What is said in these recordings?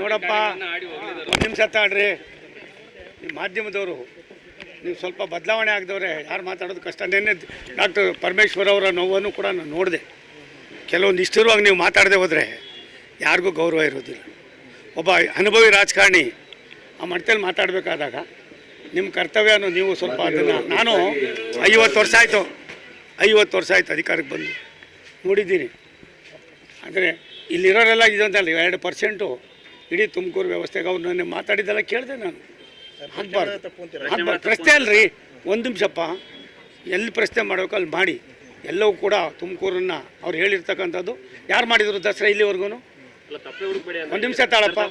ನೋಡಪ್ಪ, ಒಂದು ನಿಮಿಷ ತಾಡ್ರಿ. ನಿಮ್ಮ ಮಾಧ್ಯಮದವರು ನೀವು ಸ್ವಲ್ಪ ಬದಲಾವಣೆ ಆಗದವ್ರೆ, ಯಾರು ಮಾತಾಡೋದು ಕಷ್ಟ. ನಿನ್ನೆ ಡಾಕ್ಟರ್ ಪರಮೇಶ್ವರ್ ಅವರ ನೋವನ್ನು ಕೂಡ ನಾನು ನೋಡಿದೆ. ಕೆಲವೊಂದು ಇಷ್ಟಿರುವಾಗ ನೀವು ಮಾತಾಡದೆ ಹೋದರೆ ಯಾರಿಗೂ ಗೌರವ ಇರೋದಿಲ್ಲ. ಒಬ್ಬ ಅನುಭವಿ ರಾಜಕಾರಣಿ ಆ ಮಟ್ಟದಲ್ಲಿ ಮಾತಾಡಬೇಕಾದಾಗ ನಿಮ್ಮ ಕರ್ತವ್ಯನೂ ನೀವು ಸ್ವಲ್ಪ ಅದನ್ನು, ನಾನು 50 ವರ್ಷ ಆಯಿತು ಅಧಿಕಾರಕ್ಕೆ ಬಂದು ನೋಡಿದ್ದೀನಿ. ಆದರೆ ಇಲ್ಲಿರೋರೆಲ್ಲ ಇದೊಂದಲ್ಲ 2% ಇಡೀ ತುಮಕೂರು ವ್ಯವಸ್ಥೆಗೆ ಅವ್ರು ನನ್ನ ಮಾತಾಡಿದ್ದೆಲ್ಲ ಕೇಳಿದೆ ನಾನು. ಆಗ್ಬಾರ್ದು ಪ್ರಶ್ನೆ ಅಲ್ರಿ, ಒಂದು ನಿಮಿಷಪ್ಪ, ಎಲ್ಲಿ ಪ್ರಶ್ನೆ ಮಾಡಬೇಕು ಅಲ್ಲಿ ಮಾಡಿ. ಎಲ್ಲವೂ ಕೂಡ ತುಮಕೂರನ್ನು ಅವ್ರು ಹೇಳಿರ್ತಕ್ಕಂಥದ್ದು ಯಾರು ಮಾಡಿದರು ದಸರಾ ಇಲ್ಲಿವರೆಗೂ. ಒಂದು ನಿಮಿಷ ತಾಳಪ್ಪ,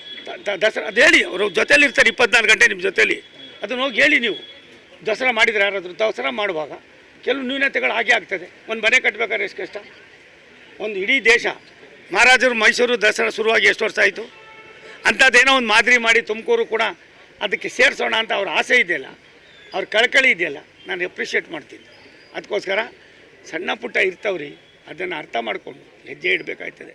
ದಸರಾ ಅದು ಹೇಳಿ, ಅವರು ಜೊತೇಲಿ ಇರ್ತಾರೆ 24 ಗಂಟೆ ನಿಮ್ಮ ಜೊತೇಲಿ. ಅದನ್ನು ಹೋಗಿ ಹೇಳಿ ನೀವು. ದಸರಾ ಮಾಡಿದರೆ ಯಾರಾದರೂ ದಸರಾ ಮಾಡುವಾಗ ಕೆಲವು ನ್ಯೂನತೆಗಳು ಹಾಗೆ ಆಗ್ತದೆ. ಒಂದು ಮನೆ ಕಟ್ಟಬೇಕಾದ್ರೆ ಎಷ್ಟು ಕಷ್ಟ. ಒಂದು ಇಡೀ ದೇಶ ಮಹಾರಾಜರು ಮೈಸೂರು ದಸರಾ ಶುರುವಾಗಿ ಎಷ್ಟು ವರ್ಷ ಆಯಿತು. ಅಂಥದ್ದೇನೋ ಒಂದು ಮಾದರಿ ಮಾಡಿ ತುಮಕೂರು ಕೂಡ ಅದಕ್ಕೆ ಸೇರಿಸೋಣ ಅಂತ ಅವ್ರ ಆಸೆ ಇದೆಯಲ್ಲ, ಅವ್ರ ಕಳಕಳಿ ಇದೆಯಲ್ಲ, ನಾನು ಅಪ್ರಿಷಿಯೇಟ್ ಮಾಡ್ತೀನಿ. ಅದಕ್ಕೋಸ್ಕರ ಸಣ್ಣ ಪುಟ್ಟ ಇರ್ತಾವ್ರಿ, ಅದನ್ನು ಅರ್ಥ ಮಾಡಿಕೊಂಡು ಹೆಜ್ಜೆ ಇಡಬೇಕಾಯ್ತದೆ.